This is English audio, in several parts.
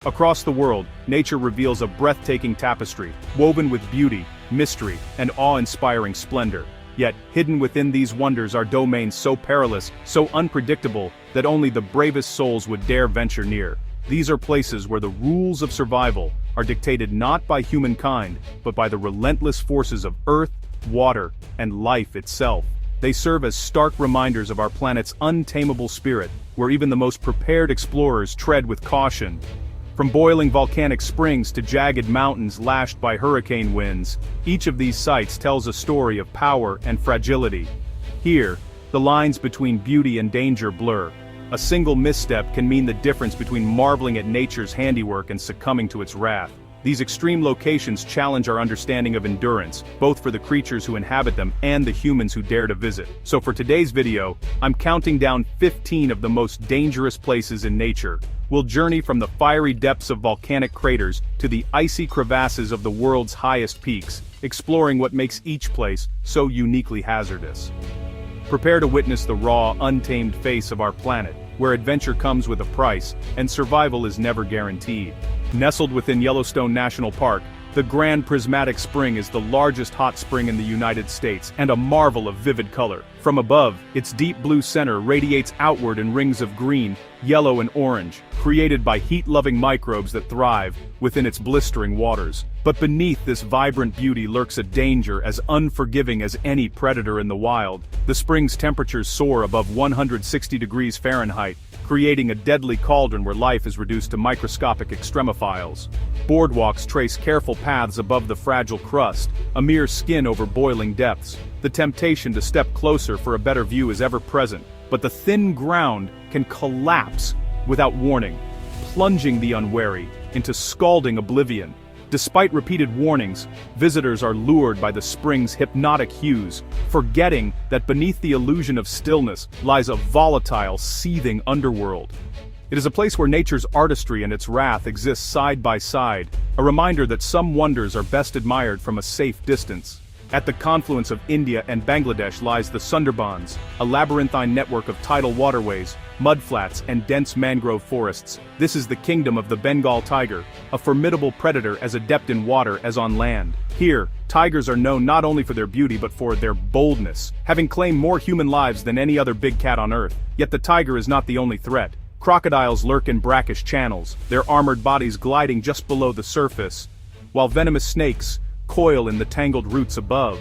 Across the world, nature reveals a breathtaking tapestry, woven with beauty, mystery, and awe-inspiring splendor. Yet, hidden within these wonders are domains so perilous, so unpredictable, that only the bravest souls would dare venture near. These are places where the rules of survival are dictated not by humankind, but by the relentless forces of earth, water, and life itself. They serve as stark reminders of our planet's untamable spirit, where even the most prepared explorers tread with caution. From boiling volcanic springs to jagged mountains lashed by hurricane winds, each of these sites tells a story of power and fragility. Here, the lines between beauty and danger blur. A single misstep can mean the difference between marveling at nature's handiwork and succumbing to its wrath. These extreme locations challenge our understanding of endurance, both for the creatures who inhabit them and the humans who dare to visit. So for today's video, I'm counting down 15 of the most dangerous places in nature. We'll journey from the fiery depths of volcanic craters to the icy crevasses of the world's highest peaks, exploring what makes each place so uniquely hazardous. Prepare to witness the raw, untamed face of our planet, where adventure comes with a price, and survival is never guaranteed. Nestled within Yellowstone National Park, the Grand Prismatic Spring is the largest hot spring in the United States, and a marvel of vivid color. From above, its deep blue center radiates outward in rings of green, yellow and orange, created by heat-loving microbes that thrive within its blistering waters. But beneath this vibrant beauty lurks a danger as unforgiving as any predator in the wild. The spring's temperatures soar above 160 degrees Fahrenheit, creating a deadly cauldron where life is reduced to microscopic extremophiles. Boardwalks trace careful paths above the fragile crust, a mere skin over boiling depths. The temptation to step closer for a better view is ever present, but the thin ground can collapse without warning, plunging the unwary into scalding oblivion. Despite repeated warnings, visitors are lured by the spring's hypnotic hues, forgetting that beneath the illusion of stillness lies a volatile, seething underworld. It is a place where nature's artistry and its wrath exist side by side, a reminder that some wonders are best admired from a safe distance. At the confluence of India and Bangladesh lies the Sundarbans, a labyrinthine network of tidal waterways, mudflats, and dense mangrove forests. This is the kingdom of the Bengal tiger, a formidable predator as adept in water as on land. Here, tigers are known not only for their beauty but for their boldness, having claimed more human lives than any other big cat on Earth. Yet the tiger is not the only threat. Crocodiles lurk in brackish channels, their armored bodies gliding just below the surface, while venomous snakes coil in the tangled roots above.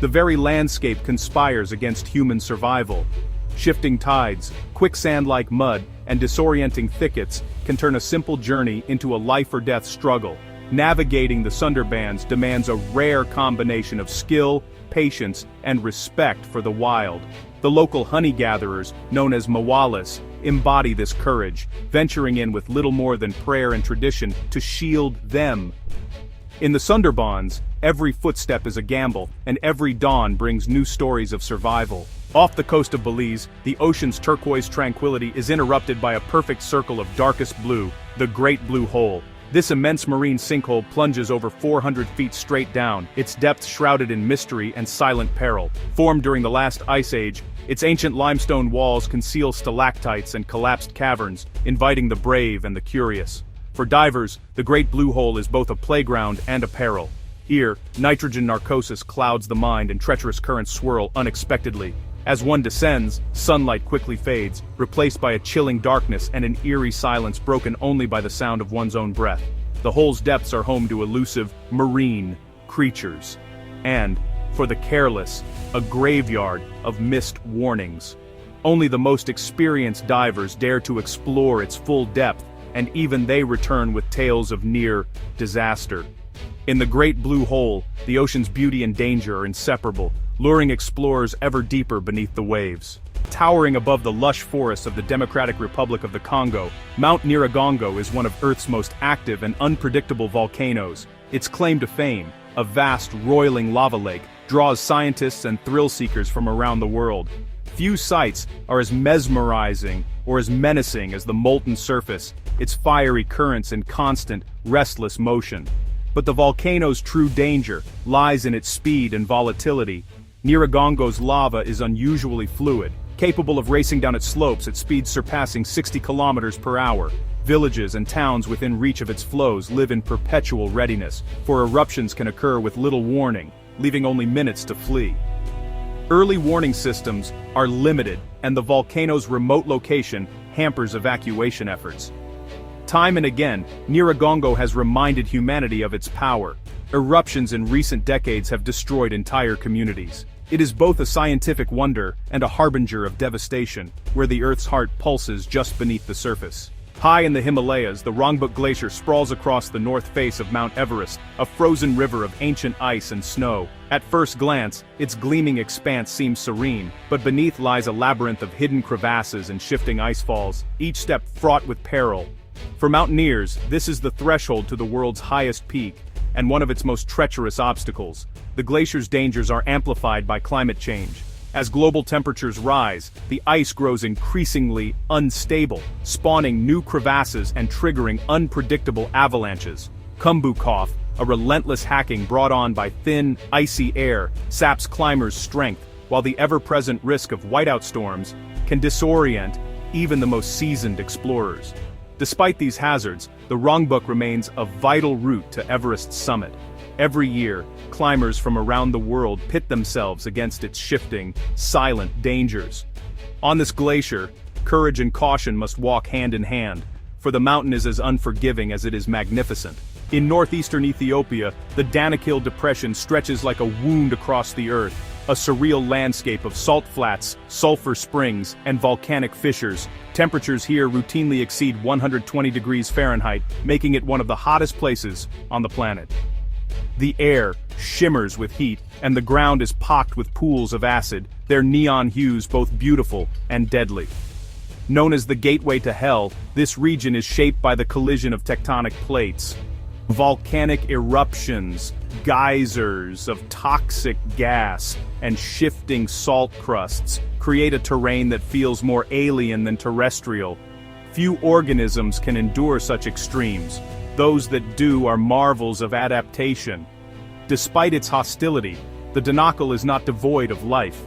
The very landscape conspires against human survival. Shifting tides, quicksand-like mud, and disorienting thickets can turn a simple journey into a life-or-death struggle. Navigating the Sundarbans demands a rare combination of skill, patience, and respect for the wild. The local honey-gatherers, known as mawalas, embody this courage, venturing in with little more than prayer and tradition to shield them. In the Sundarbans, every footstep is a gamble, and every dawn brings new stories of survival. Off the coast of Belize, the ocean's turquoise tranquility is interrupted by a perfect circle of darkest blue, the Great Blue Hole. This immense marine sinkhole plunges over 400 feet straight down, its depths shrouded in mystery and silent peril. Formed during the last ice age, its ancient limestone walls conceal stalactites and collapsed caverns, inviting the brave and the curious. For divers, the Great Blue Hole is both a playground and a peril. Here, nitrogen narcosis clouds the mind and treacherous currents swirl unexpectedly. As one descends, sunlight quickly fades, replaced by a chilling darkness and an eerie silence broken only by the sound of one's own breath. The hole's depths are home to elusive, marine creatures. And, for the careless, a graveyard of missed warnings. Only the most experienced divers dare to explore its full depth, and even they return with tales of near disaster. In the Great Blue Hole, the ocean's beauty and danger are inseparable, luring explorers ever deeper beneath the waves. Towering above the lush forests of the Democratic Republic of the Congo, Mount Nyiragongo is one of Earth's most active and unpredictable volcanoes. Its claim to fame, a vast, roiling lava lake, draws scientists and thrill-seekers from around the world. Few sights are as mesmerizing or as menacing as the molten surface, its fiery currents in constant, restless motion. But the volcano's true danger lies in its speed and volatility. Nyiragongo's lava is unusually fluid, capable of racing down its slopes at speeds surpassing 60 kilometers per hour. Villages and towns within reach of its flows live in perpetual readiness, for eruptions can occur with little warning, leaving only minutes to flee. Early warning systems are limited, and the volcano's remote location hampers evacuation efforts. Time and again, Nyiragongo has reminded humanity of its power. Eruptions in recent decades have destroyed entire communities. It is both a scientific wonder and a harbinger of devastation, where the Earth's heart pulses just beneath the surface. High in the Himalayas, the Rongbuk Glacier sprawls across the north face of Mount Everest, a frozen river of ancient ice and snow. At first glance, its gleaming expanse seems serene, but beneath lies a labyrinth of hidden crevasses and shifting icefalls, each step fraught with peril. For mountaineers, this is the threshold to the world's highest peak, and one of its most treacherous obstacles. The glacier's dangers are amplified by climate change. As global temperatures rise, the ice grows increasingly unstable, spawning new crevasses and triggering unpredictable avalanches. Kumbukov, a relentless hacking brought on by thin, icy air, saps climbers' strength, while the ever-present risk of whiteout storms can disorient even the most seasoned explorers. Despite these hazards, the Rongbuk remains a vital route to Everest's summit. Every year, climbers from around the world pit themselves against its shifting, silent dangers. On this glacier, courage and caution must walk hand in hand, for the mountain is as unforgiving as it is magnificent. In northeastern Ethiopia, the Danakil Depression stretches like a wound across the earth, a surreal landscape of salt flats, sulfur springs, and volcanic fissures. Temperatures here routinely exceed 120 degrees Fahrenheit, making it one of the hottest places on the planet. The air shimmers with heat, and the ground is pocked with pools of acid, their neon hues both beautiful and deadly. Known as the gateway to hell, this region is shaped by the collision of tectonic plates. Volcanic eruptions, geysers of toxic gas, and shifting salt crusts create a terrain that feels more alien than terrestrial. Few organisms can endure such extremes. Those that do are marvels of adaptation. Despite its hostility, the Danakil is not devoid of life.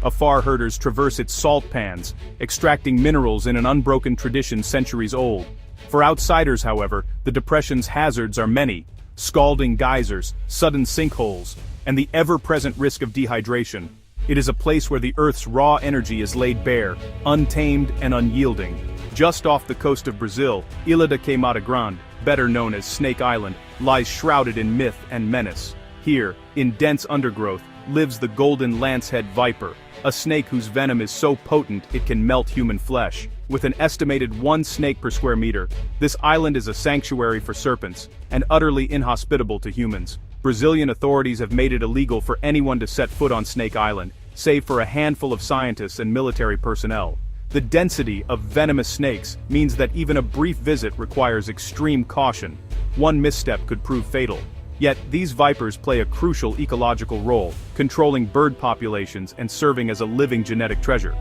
Afar herders traverse its salt pans, extracting minerals in an unbroken tradition centuries old. For outsiders, however, the depression's hazards are many: scalding geysers, sudden sinkholes, and the ever-present risk of dehydration. It is a place where the Earth's raw energy is laid bare, untamed and unyielding. Just off the coast of Brazil, Ilha de Queimada Grande, better known as Snake Island, lies shrouded in myth and menace. Here, in dense undergrowth, lives the golden lancehead viper, a snake whose venom is so potent it can melt human flesh. With an estimated 1 snake per square meter, this island is a sanctuary for serpents, and utterly inhospitable to humans. Brazilian authorities have made it illegal for anyone to set foot on Snake Island, save for a handful of scientists and military personnel. The density of venomous snakes means that even a brief visit requires extreme caution. One misstep could prove fatal. Yet, these vipers play a crucial ecological role, controlling bird populations and serving as a living genetic treasure.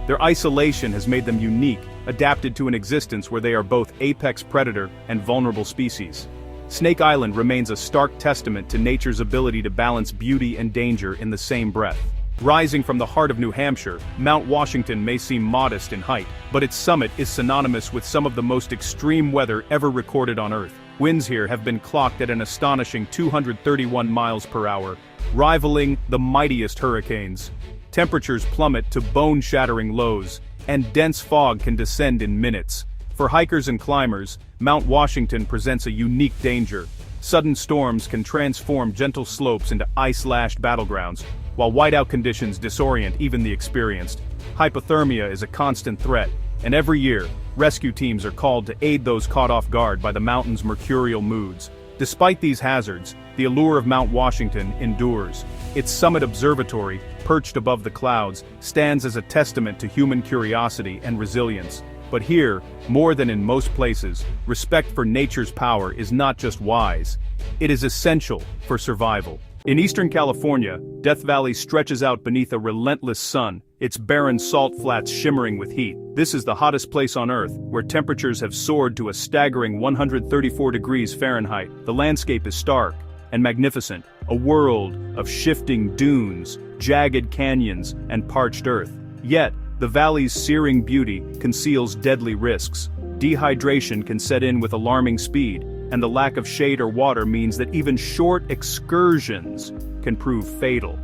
Their isolation has made them unique, adapted to an existence where they are both apex predator and vulnerable species. Snake Island remains a stark testament to nature's ability to balance beauty and danger in the same breath. Rising from the heart of New Hampshire, Mount Washington may seem modest in height, but its summit is synonymous with some of the most extreme weather ever recorded on Earth. Winds here have been clocked at an astonishing 231 miles per hour, rivaling the mightiest hurricanes. Temperatures plummet to bone-shattering lows, and dense fog can descend in minutes. For hikers and climbers, Mount Washington presents a unique danger. Sudden storms can transform gentle slopes into ice-lashed battlegrounds, while whiteout conditions disorient even the experienced. Hypothermia is a constant threat, and every year, rescue teams are called to aid those caught off guard by the mountain's mercurial moods. Despite these hazards, the allure of Mount Washington endures. Its summit observatory, perched above the clouds, stands as a testament to human curiosity and resilience. But here, more than in most places, respect for nature's power is not just wise, it is essential for survival. In eastern California, Death Valley stretches out beneath a relentless sun, its barren salt flats shimmering with heat. This is the hottest place on Earth, where temperatures have soared to a staggering 134 degrees Fahrenheit. The landscape is stark and magnificent, a world of shifting dunes, jagged canyons, and parched earth. Yet, the valley's searing beauty conceals deadly risks. Dehydration can set in with alarming speed, and the lack of shade or water means that even short excursions can prove fatal.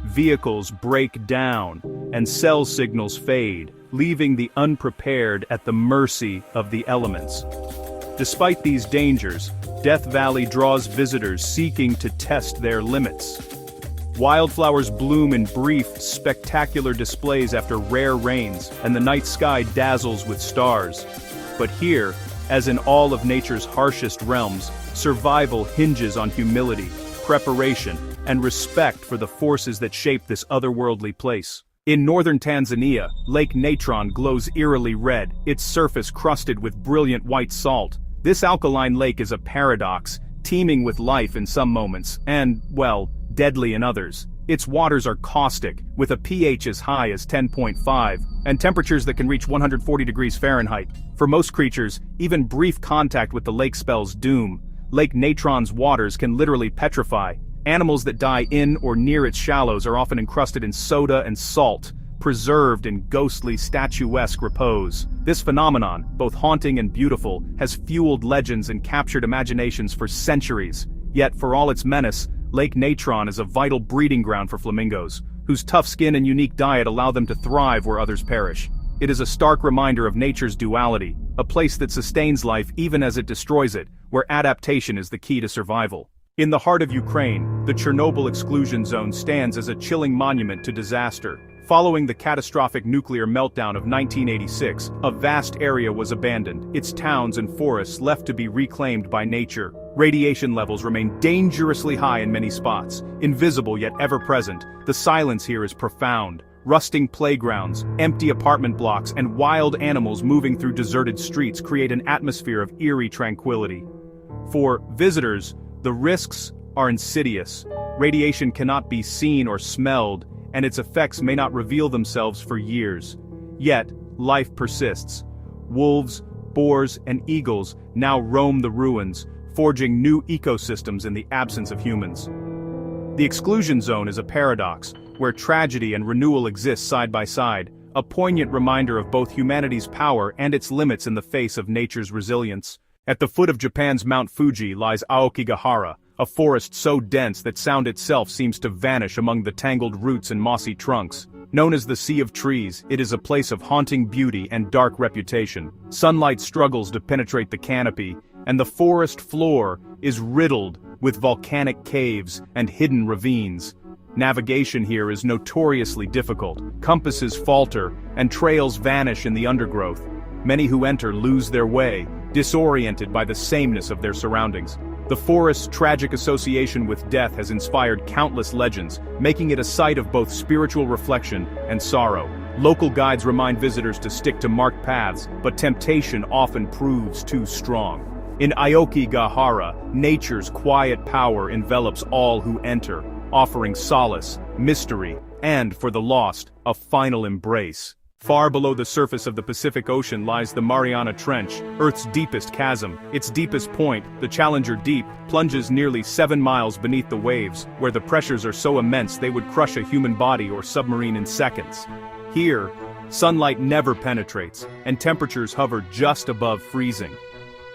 Vehicles break down, and cell signals fade, leaving the unprepared at the mercy of the elements. Despite these dangers, Death Valley draws visitors seeking to test their limits. Wildflowers bloom in brief, spectacular displays after rare rains, and the night sky dazzles with stars. But here, as in all of nature's harshest realms, survival hinges on humility, preparation, and respect for the forces that shape this otherworldly place. In northern Tanzania, Lake Natron glows eerily red, its surface crusted with brilliant white salt. This alkaline lake is a paradox, teeming with life in some moments, and, well, deadly in others. Its waters are caustic, with a pH as high as 10.5, and temperatures that can reach 140 degrees Fahrenheit. For most creatures, even brief contact with the lake spells doom. Lake Natron's waters can literally petrify. Animals that die in or near its shallows are often encrusted in soda and salt, preserved in ghostly statuesque repose. This phenomenon, both haunting and beautiful, has fueled legends and captured imaginations for centuries. Yet, for all its menace, Lake Natron is a vital breeding ground for flamingos, whose tough skin and unique diet allow them to thrive where others perish. It is a stark reminder of nature's duality, a place that sustains life even as it destroys it, where adaptation is the key to survival. In the heart of Ukraine, the Chernobyl exclusion zone stands as a chilling monument to disaster. Following the catastrophic nuclear meltdown of 1986, a vast area was abandoned, its towns and forests left to be reclaimed by nature. Radiation levels remain dangerously high in many spots, invisible yet ever-present. The silence here is profound. Rusting playgrounds, empty apartment blocks, and wild animals moving through deserted streets create an atmosphere of eerie tranquility. For visitors, the risks are insidious. Radiation cannot be seen or smelled, and its effects may not reveal themselves for years. Yet, life persists. Wolves, boars, and eagles now roam the ruins, forging new ecosystems in the absence of humans. The exclusion zone is a paradox, where tragedy and renewal exist side by side, a poignant reminder of both humanity's power and its limits in the face of nature's resilience. At the foot of Japan's Mount Fuji lies Aokigahara, a forest so dense that sound itself seems to vanish among the tangled roots and mossy trunks. Known as the Sea of Trees, it is a place of haunting beauty and dark reputation. Sunlight struggles to penetrate the canopy, and the forest floor is riddled with volcanic caves and hidden ravines. Navigation here is notoriously difficult. Compasses falter, and trails vanish in the undergrowth. Many who enter lose their way, disoriented by the sameness of their surroundings. The forest's tragic association with death has inspired countless legends, making it a site of both spiritual reflection and sorrow. Local guides remind visitors to stick to marked paths, but temptation often proves too strong. In Aokigahara, nature's quiet power envelops all who enter, offering solace, mystery, and, for the lost, a final embrace. Far below the surface of the Pacific Ocean lies the Mariana Trench, Earth's deepest chasm. Its deepest point, the Challenger Deep, plunges nearly 7 miles beneath the waves, where the pressures are so immense they would crush a human body or submarine in seconds. Here, sunlight never penetrates, and temperatures hover just above freezing.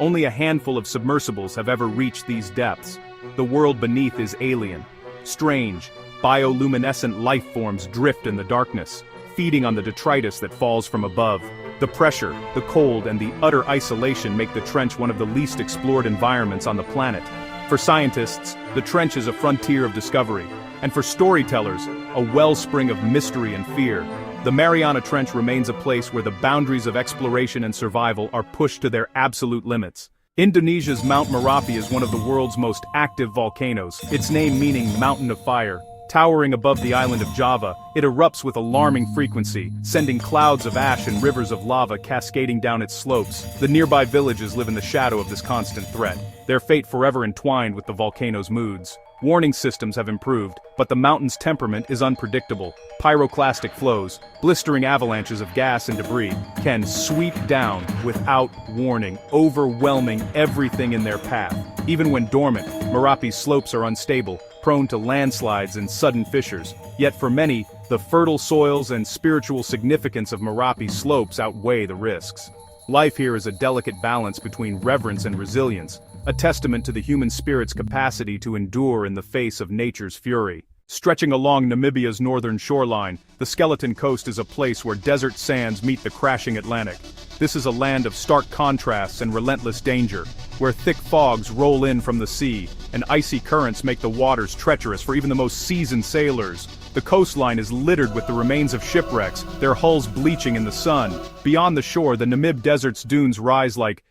Only a handful of submersibles have ever reached these depths. The world beneath is alien. Strange, bioluminescent life forms drift in the darkness, feeding on the detritus that falls from above. The pressure, the cold, and the utter isolation make the trench one of the least explored environments on the planet. For scientists, the trench is a frontier of discovery, and for storytellers, a wellspring of mystery and fear. The Mariana Trench remains a place where the boundaries of exploration and survival are pushed to their absolute limits. Indonesia's Mount Merapi is one of the world's most active volcanoes, its name meaning mountain of fire. Towering above the island of Java, it erupts with alarming frequency, sending clouds of ash and rivers of lava cascading down its slopes. The nearby villages live in the shadow of this constant threat, their fate forever entwined with the volcano's moods. Warning systems have improved, but the mountain's temperament is unpredictable. Pyroclastic flows, blistering avalanches of gas and debris, can sweep down without warning, overwhelming everything in their path. Even when dormant, Merapi's slopes are unstable, prone to landslides and sudden fissures. Yet for many, the fertile soils and spiritual significance of Merapi slopes outweigh the risks. Life here is a delicate balance between reverence and resilience, a testament to the human spirit's capacity to endure in the face of nature's fury. Stretching along Namibia's northern shoreline, the Skeleton Coast is a place where desert sands meet the crashing Atlantic. This is a land of stark contrasts and relentless danger, where thick fogs roll in from the sea, and icy currents make the waters treacherous for even the most seasoned sailors. The coastline is littered with the remains of shipwrecks, their hulls bleaching in the sun. Beyond the shore, the Namib Desert's dunes rise like